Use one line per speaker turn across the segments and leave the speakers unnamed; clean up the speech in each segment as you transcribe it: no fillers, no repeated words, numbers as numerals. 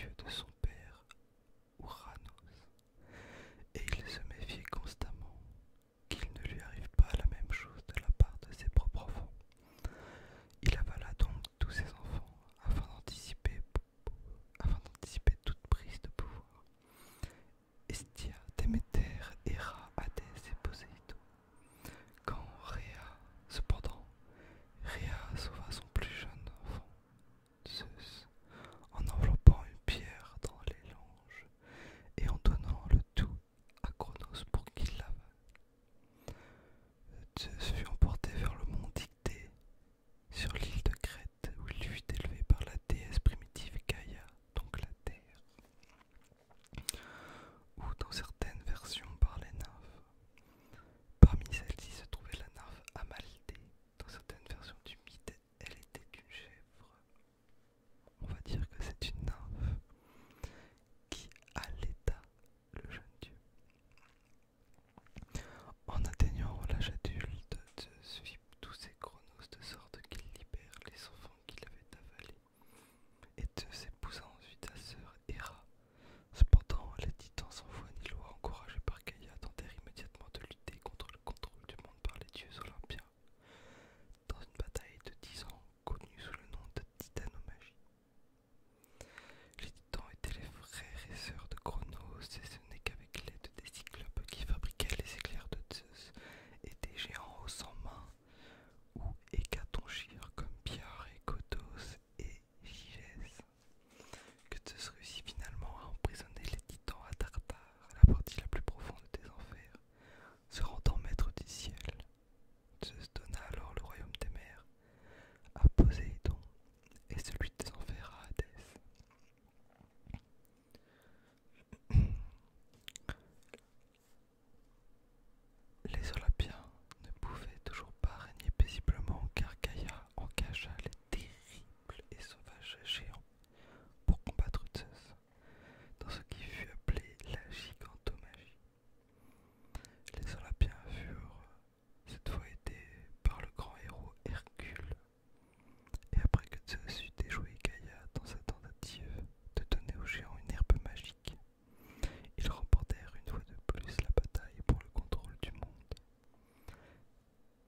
dieu de son père, Ouranos, et il se méfiait constamment qu'il ne lui arrive pas la même chose de la part de ses propres enfants. Il avala donc tous ses enfants afin d'anticiper toute prise de pouvoir. Hestia, Déméter, Héra, Hadès et Poséidon. Quand Rhea sauva son plus jeune enfant, Zeus, en enveloppant une pierre dans les langes et en donnant le tout à Cronos pour qu'il l'avale. Zeus fut emporté vers le mont Dictée, sur l'île de Crète, où il fut élevé par la déesse primitive Gaïa, donc la Terre, ou dans certaines versions par les nymphes. Parmi celles-ci se trouvait la nymphe Amaldée. Dans certaines versions du mythe, elle était une chèvre. On va dire que c'est une nymphe qui allaita le jeune dieu. En atteignant l'âge adulte, Zeus fit tousser Cronos de sorte qu'il libère les enfants qu'il avait avalés. Et Zeus épousa ensuite sa sœur Héra. Cependant, les titans sans foi ni loi, encouragés par Gaïa, tentèrent immédiatement de lutter contre le contrôle du monde par les dieux olympiens, dans une bataille de 10 ans connue sous le nom de titanomagie. Les titans étaient les frères et sœurs de Cronos, et ce n'est qu'avec l'aide des cyclopes qui fabriquaient les éclairs de Zeus et des géants aux 100 mains ou hécatonchires comme Piar et Kodos et Gygès que Zeus réussit finalement à emprisonner les titans à Tartare, la partie la plus profonde des enfers. Se rendant maître du ciel, Zeus donna alors le royaume des mers à Poséidon et celui des enfers à Hadès. Les Olympiens ne pouvaient toujours pas régner paisiblement car Gaïa engagea les terribles et sauvages géants pour combattre Zeus dans ce qui fut appelé la gigantomagie. Les Olympiens furent cette fois aidés par le grand héros Hercule, et après que Zeus eut déjoué Gaïa dans sa tentative de donner aux géants une herbe magique, ils remportèrent une fois de plus la bataille pour le contrôle du monde.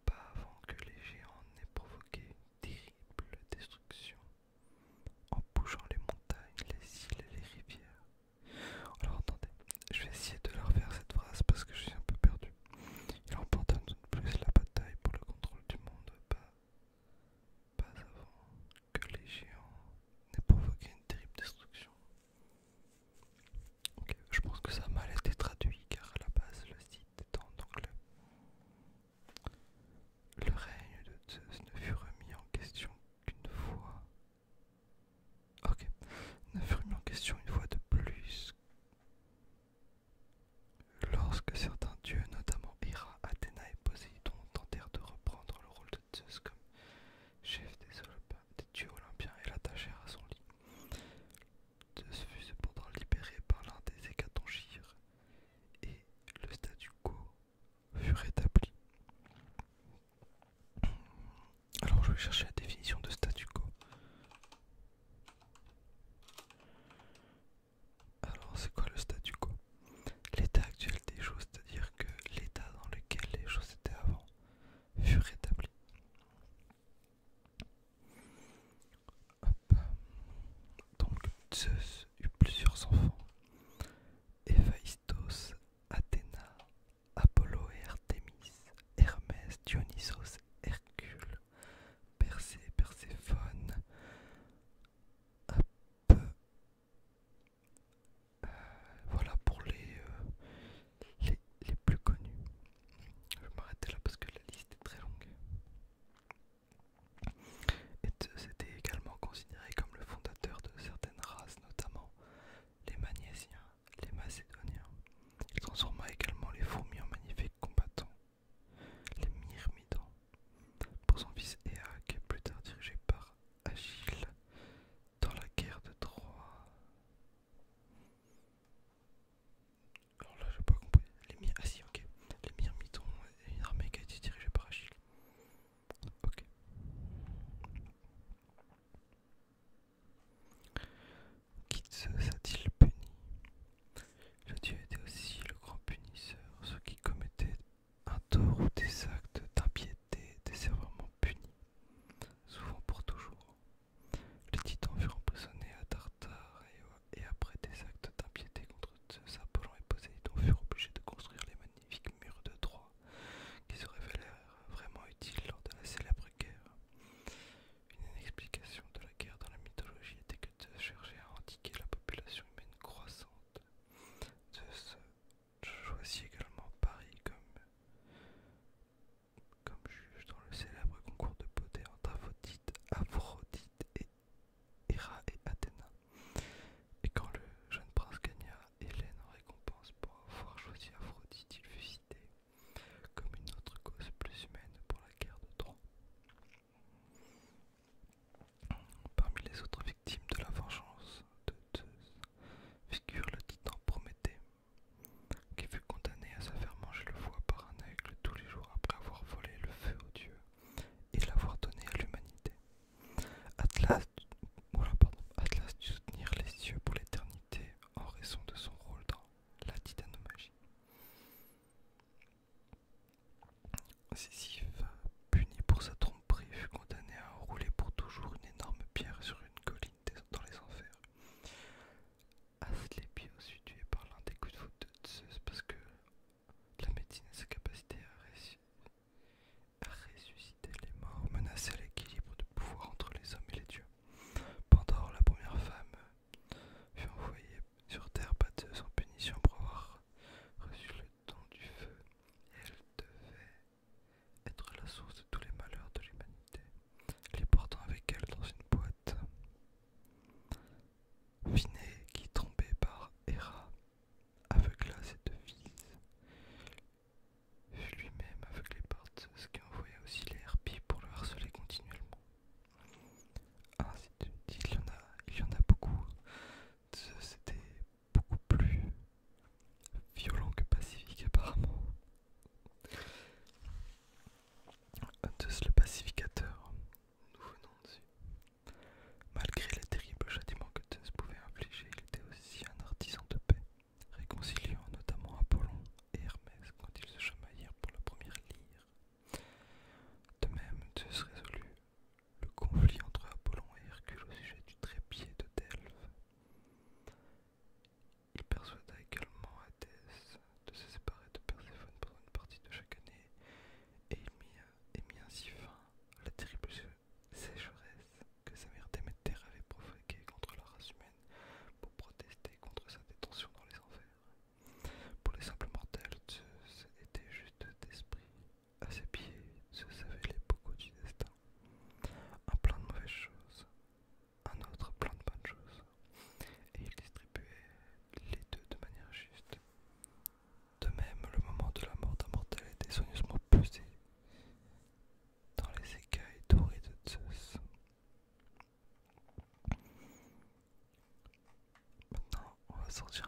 Pas avant que les géants n'aient provoqué une terrible destruction en bougeant les montagnes, les îles et les rivières. Alors attendez, je vais essayer de leur faire cette phrase parce que je suis un peu perdu. Il remporta une fois de plus la bataille pour le contrôle du monde, pas avant que les géants n'aient provoqué une terrible destruction. Ok, je pense que ça a mal été traduit car à la base le site est en anglais. Le règne de Zeus ne fut remis en question qu'une fois. Ok, ne fut remis en question une fois de plus lorsque certains dieux, notamment Héra, Athéna et Poséidon, tentèrent de reprendre le rôle de Zeus comme chef des dieux olympiens et l'attachèrent à son lit. Zeus fut cependant libéré par l'un des hécatonchires et le statu quo fut rétabli. Alors je vais chercher la définition de statu quo. Alors c'est quoi le statu quo? L'état actuel des choses, c'est-à-dire que l'état dans lequel les choses étaient avant fut rétabli. Hop. Donc Zeus eut plusieurs enfants: Héphaïstos, Athéna, Apollo et Artémis, Hermès, Dionysos, Hercule, Persée, Perséphone, sortir